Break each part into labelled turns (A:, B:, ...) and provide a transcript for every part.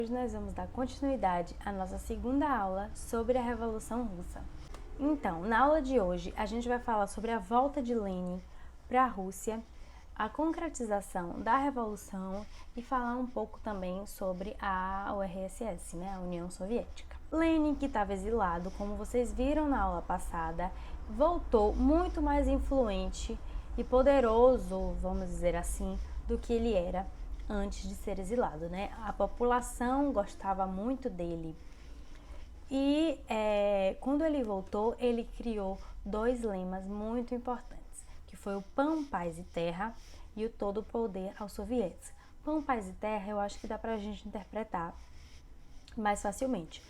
A: Hoje nós vamos dar continuidade à nossa segunda aula sobre a Revolução Russa. Então, na aula de hoje, a gente vai falar sobre a volta de Lenin para a Rússia, a concretização da Revolução e falar um pouco também sobre a URSS, a União Soviética. Lenin, que estava exilado, como vocês viram na aula passada, voltou muito mais influente e poderoso, vamos dizer assim, do que ele era antes de ser exilado, A população gostava muito dele. E quando ele voltou, ele criou dois lemas muito importantes, que foi o Pão, Paz e Terra e o Todo o Poder aos Soviéticos. Pão, Paz e Terra eu acho que dá pra gente interpretar mais facilmente.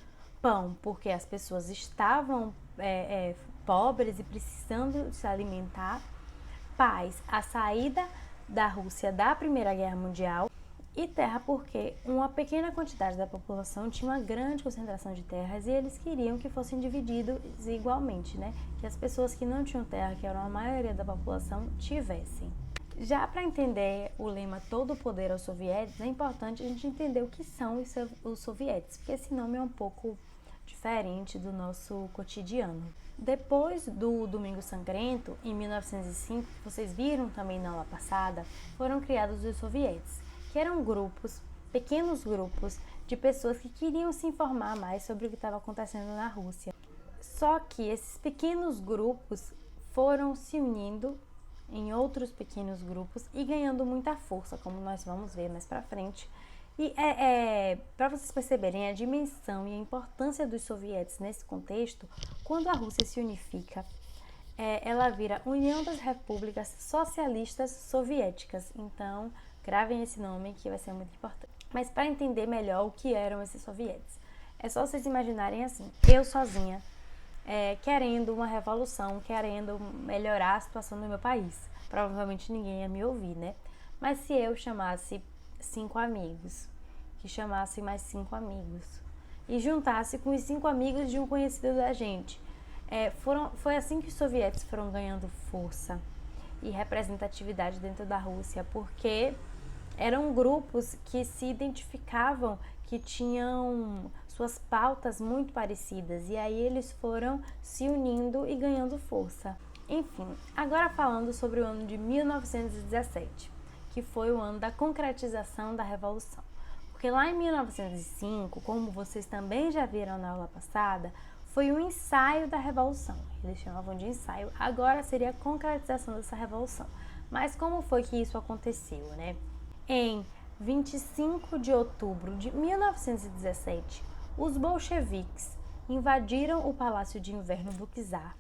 A: Pão, porque as pessoas estavam pobres e precisando se alimentar. Paz, a saída da Rússia da Primeira Guerra Mundial. E terra, porque uma pequena quantidade da população tinha uma grande concentração de terras e eles queriam que fossem divididos igualmente, Que as pessoas que não tinham terra, que eram a maioria da população, tivessem. Já para entender o lema Todo o Poder aos Soviéticos, é importante a gente entender o que são os soviéticos, porque esse nome é um pouco diferente do nosso cotidiano. Depois do Domingo Sangrento, em 1905, vocês viram também na aula passada, foram criados os soviéticos, que eram pequenos grupos de pessoas que queriam se informar mais sobre o que estava acontecendo na Rússia. Só que esses pequenos grupos foram se unindo em outros pequenos grupos e ganhando muita força, como nós vamos ver mais pra frente. E para vocês perceberem a dimensão e a importância dos soviéticos nesse contexto, quando a Rússia se unifica, ela vira União das Repúblicas Socialistas Soviéticas. Então, gravem esse nome que vai ser muito importante. Mas para entender melhor o que eram esses soviéticos, é só vocês imaginarem assim, eu sozinha, querendo uma revolução, querendo melhorar a situação do meu país. Provavelmente ninguém ia me ouvir, Mas se eu chamasse 5 amigos, que chamasse mais 5 amigos, e juntasse com os 5 amigos de um conhecido da gente, foi assim que os soviéticos foram ganhando força e representatividade dentro da Rússia, porque eram grupos que se identificavam, que tinham suas pautas muito parecidas, e aí eles foram se unindo e ganhando força. Enfim, agora falando sobre o ano de 1917, que foi o ano da concretização da Revolução. Porque lá em 1905, como vocês também já viram na aula passada, foi o ensaio da Revolução. Eles chamavam de ensaio, agora seria a concretização dessa Revolução. Mas como foi que isso aconteceu, Em 25 de outubro de 1917, os bolcheviques invadiram o Palácio de Inverno do czar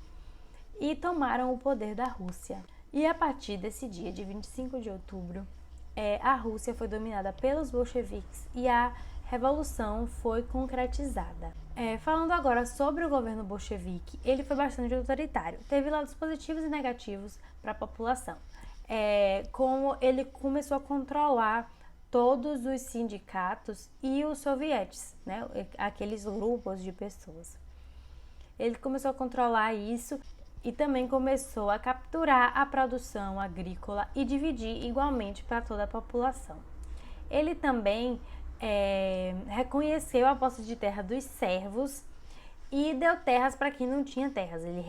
A: e tomaram o poder da Rússia. E a partir desse dia, de 25 de outubro, a Rússia foi dominada pelos bolcheviques e a Revolução foi concretizada. Falando agora sobre o governo bolchevique, ele foi bastante autoritário. Teve lados positivos e negativos para a população. Como ele começou a controlar todos os sindicatos e os sovietes, aqueles grupos de pessoas. Ele começou a controlar isso e também começou a capturar a produção agrícola e dividir igualmente para toda a população. Ele também reconheceu a posse de terra dos servos e deu terras para quem não tinha terras. Ele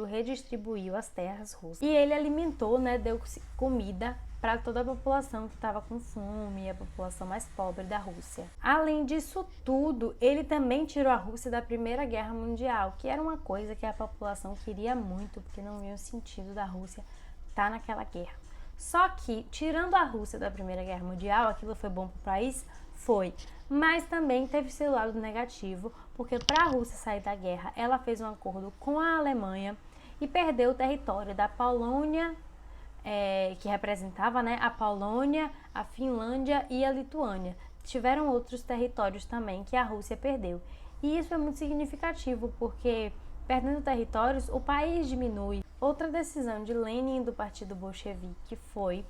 A: redistribuiu as terras russas. E ele alimentou, deu comida para toda a população que estava com fome, a população mais pobre da Rússia. Além disso tudo, ele também tirou a Rússia da Primeira Guerra Mundial, que era uma coisa que a população queria muito, porque não via o sentido da Rússia estar naquela guerra. Só que, tirando a Rússia da Primeira Guerra Mundial, aquilo foi bom para o país? Foi. Mas também teve seu lado negativo, porque para a Rússia sair da guerra, ela fez um acordo com a Alemanha e perdeu o território da Polônia, que representava a Polônia, a Finlândia e a Lituânia. Tiveram outros territórios também que a Rússia perdeu. E isso é muito significativo, porque perdendo territórios, o país diminui. Outra decisão de Lenin do Partido Bolchevique foi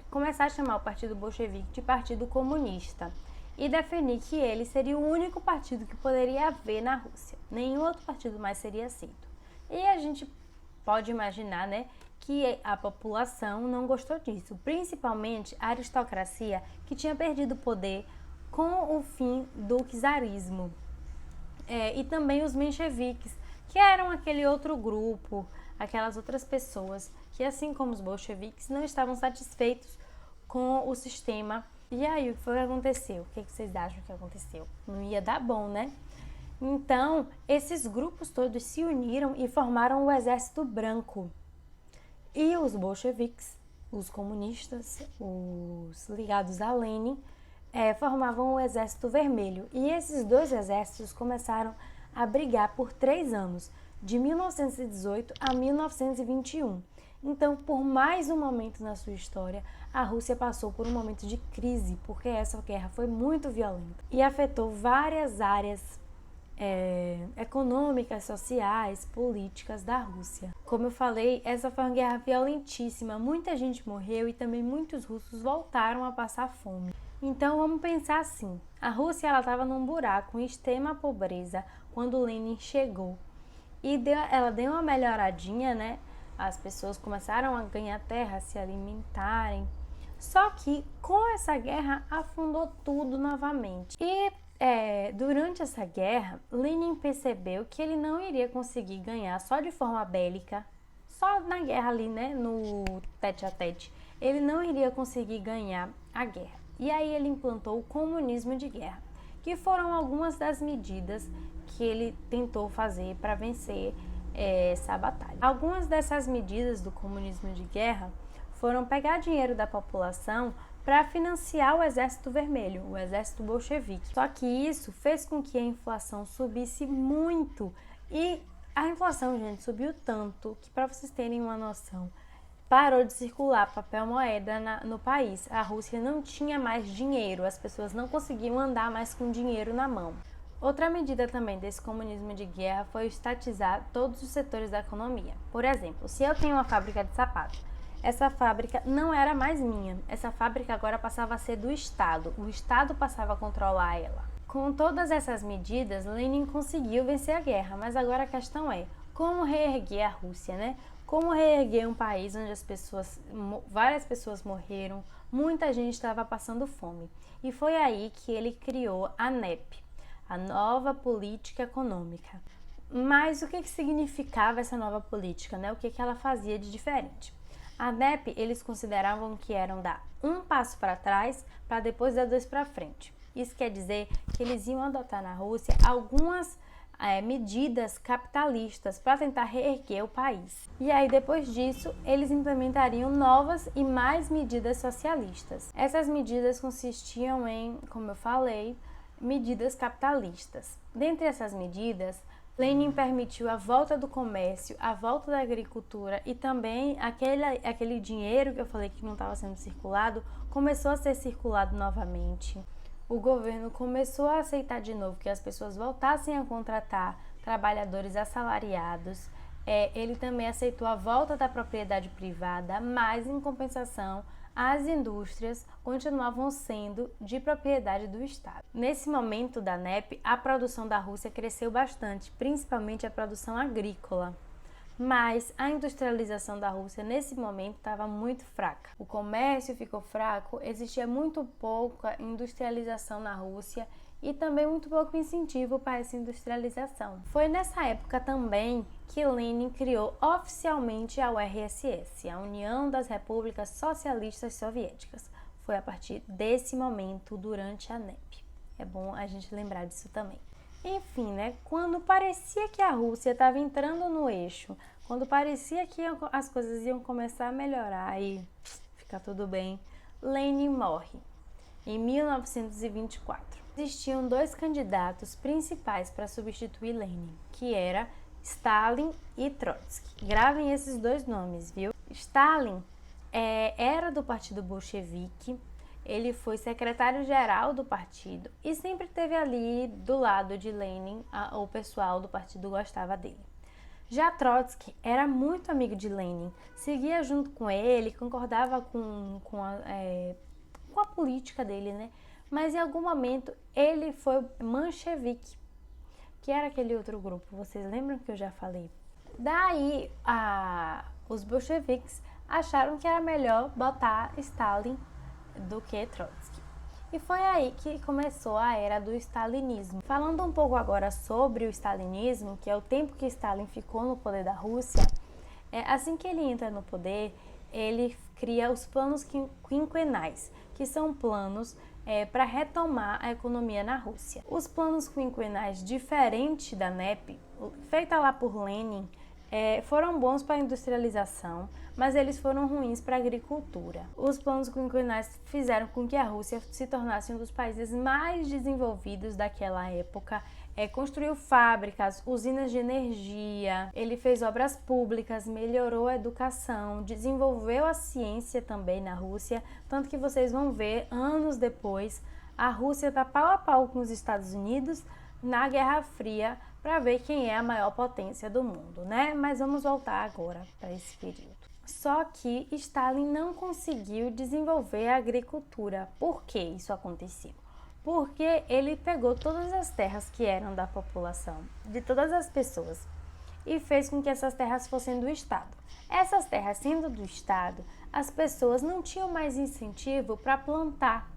A: começar a chamar o Partido Bolchevique de Partido Comunista e definir que ele seria o único partido que poderia haver na Rússia. Nenhum outro partido mais seria aceito. E a gente pode imaginar, que a população não gostou disso, principalmente a aristocracia, que tinha perdido poder com o fim do czarismo. E também os mencheviques, que eram aquele outro grupo, aquelas outras pessoas que, assim como os bolcheviques, não estavam satisfeitos com o sistema. E aí, o que foi que aconteceu? O que vocês acham que aconteceu? Não ia dar bom, né? Então, esses grupos todos se uniram e formaram o Exército Branco. E os bolcheviques, os comunistas, os ligados a Lenin, formavam o Exército Vermelho. E esses dois exércitos começaram a brigar por 3 anos, de 1918 a 1921. Então, por mais um momento na sua história, a Rússia passou por um momento de crise, porque essa guerra foi muito violenta e afetou várias áreas econômicas, sociais, políticas da Rússia. Como eu falei, essa foi uma guerra violentíssima, muita gente morreu e também muitos russos voltaram a passar fome. Então vamos pensar assim, a Rússia estava num buraco, em extrema pobreza, quando Lenin chegou. E ela deu uma melhoradinha, né? As pessoas começaram a ganhar terra, se alimentarem. Só que com essa guerra afundou tudo novamente. E durante essa guerra, Lenin percebeu que ele não iria conseguir ganhar só de forma bélica, só na guerra ali, né? No tete a tete. Ele não iria conseguir ganhar a guerra. E aí ele implantou o comunismo de guerra, que foram algumas das medidas que ele tentou fazer para vencer essa batalha. Algumas dessas medidas do comunismo de guerra foram pegar dinheiro da população para financiar o Exército Vermelho, o Exército Bolchevique. Só que isso fez com que a inflação subisse muito. E a inflação, gente, subiu tanto que, para vocês terem uma noção, parou de circular papel moeda no país. A Rússia não tinha mais dinheiro, as pessoas não conseguiam andar mais com dinheiro na mão. Outra medida também desse comunismo de guerra foi estatizar todos os setores da economia. Por exemplo, se eu tenho uma fábrica de sapatos, essa fábrica não era mais minha, essa fábrica agora passava a ser do Estado, o Estado passava a controlar ela. Com todas essas medidas, Lenin conseguiu vencer a guerra, mas agora a questão é, como reerguer a Rússia, né? Como reerguer um país onde várias pessoas morreram, muita gente estava passando fome. E foi aí que ele criou a NEP, a Nova Política Econômica. Mas o que significava essa nova política, né? O que ela fazia de diferente? A NEP, eles consideravam que eram dar um passo para trás para depois dar 2 para frente. Isso quer dizer que eles iam adotar na Rússia algumas medidas capitalistas para tentar reerguer o país. E aí, depois disso, eles implementariam novas e mais medidas socialistas. Essas medidas consistiam em, como eu falei, medidas capitalistas. Dentre essas medidas, Lenin permitiu a volta do comércio, a volta da agricultura e também aquele dinheiro que eu falei que não estava sendo circulado, começou a ser circulado novamente. O governo começou a aceitar de novo que as pessoas voltassem a contratar trabalhadores assalariados. Ele também aceitou a volta da propriedade privada, mas em compensação, as indústrias continuavam sendo de propriedade do Estado. Nesse momento da NEP, a produção da Rússia cresceu bastante, principalmente a produção agrícola. Mas a industrialização da Rússia nesse momento estava muito fraca. O comércio ficou fraco, existia muito pouca industrialização na Rússia e também muito pouco incentivo para essa industrialização. Foi nessa época também que Lenin criou oficialmente a URSS, a União das Repúblicas Socialistas Soviéticas. Foi a partir desse momento, durante a NEP. É bom a gente lembrar disso também. Enfim, né? Quando parecia que a Rússia estava entrando no eixo, quando parecia que as coisas iam começar a melhorar e ficar tudo bem, Lenin morre em 1924. Existiam 2 candidatos principais para substituir Lenin, que era Stalin e Trotsky. Gravem esses 2 nomes, viu? Stalin era do Partido Bolchevique. Ele foi secretário-geral do partido e sempre esteve ali do lado de Lenin, o pessoal do partido gostava dele. Já Trotsky era muito amigo de Lenin, seguia junto com ele, concordava com a política dele, né? Mas em algum momento ele foi manchevique, que era aquele outro grupo, vocês lembram que eu já falei? Daí os bolcheviques acharam que era melhor botar Stalin do que Trotsky. E foi aí que começou a era do stalinismo. Falando um pouco agora sobre o stalinismo, que é o tempo que Stalin ficou no poder da Rússia, assim que ele entra no poder, ele cria os planos quinquenais, que são planos para retomar a economia na Rússia. Os planos quinquenais, diferente da NEP, feita lá por Lenin, foram bons para a industrialização, mas eles foram ruins para a agricultura. Os planos quinquenais fizeram com que a Rússia se tornasse um dos países mais desenvolvidos daquela época. Construiu fábricas, usinas de energia, ele fez obras públicas, melhorou a educação, desenvolveu a ciência também na Rússia, tanto que vocês vão ver, anos depois, a Rússia está pau a pau com os Estados Unidos na Guerra Fria, para ver quem é a maior potência do mundo, né? Mas vamos voltar agora para esse período. Só que Stalin não conseguiu desenvolver a agricultura. Por que isso aconteceu? Porque ele pegou todas as terras que eram da população, de todas as pessoas, e fez com que essas terras fossem do Estado. Essas terras sendo do Estado, as pessoas não tinham mais incentivo para plantar.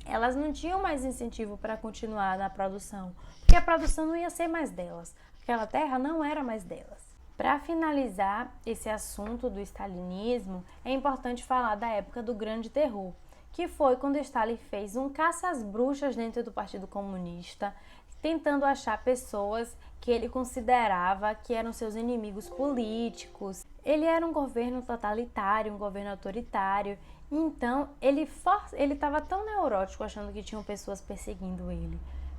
A: Elas não tinham mais incentivo para continuar na produção, porque a produção não ia ser mais delas. Aquela terra não era mais delas. Para finalizar esse assunto do stalinismo, é importante falar da época do Grande Terror, que foi quando Stalin fez um caça às bruxas dentro do Partido Comunista, tentando achar pessoas que ele considerava que eram seus inimigos políticos. Ele era um governo totalitário, um governo autoritário, então ele estava tão neurótico achando que tinham pessoas perseguindo ele,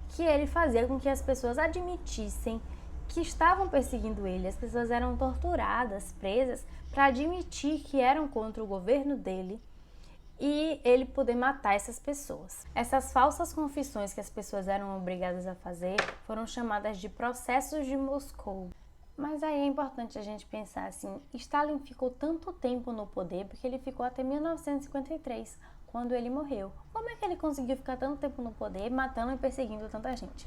A: que ele fazia com que as pessoas admitissem que estavam perseguindo ele. As pessoas eram torturadas, presas, para admitir que eram contra o governo dele e ele poder matar essas pessoas. Essas falsas confissões que as pessoas eram obrigadas a fazer foram chamadas de processos de Moscou. Mas aí é importante a gente pensar assim, Stalin ficou tanto tempo no poder porque ele ficou até 1953, quando ele morreu. Como é que ele conseguiu ficar tanto tempo no poder, matando e perseguindo tanta gente?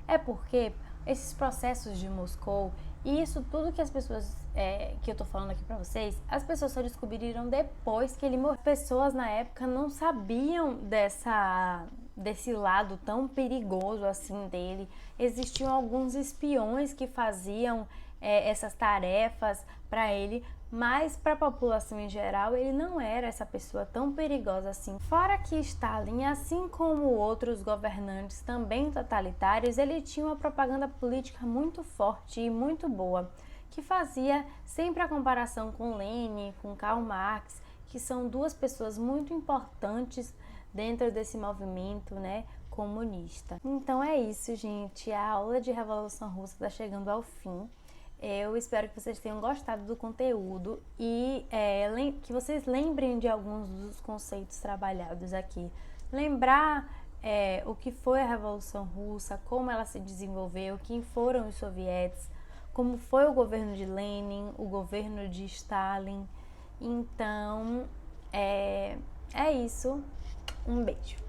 A: É porque esses processos de Moscou e isso tudo que as pessoas, que eu tô falando aqui pra vocês, as pessoas só descobriram depois que ele morreu. As pessoas na época não sabiam desse lado tão perigoso assim dele. Existiam alguns espiões que faziam essas tarefas para ele, mas para a população em geral ele não era essa pessoa tão perigosa assim. Fora que Stalin, assim como outros governantes também totalitários, ele tinha uma propaganda política muito forte e muito boa, que fazia sempre a comparação com Lenin, com Karl Marx, que são duas pessoas muito importantes dentro desse movimento, né, comunista. Então é isso, gente. A aula de Revolução Russa está chegando ao fim. Eu espero que vocês tenham gostado do conteúdo e que vocês lembrem de alguns dos conceitos trabalhados aqui. Lembrar o que foi a Revolução Russa, como ela se desenvolveu, quem foram os sovietes, como foi o governo de Lenin, o governo de Stalin. Então, é isso. Um beijo.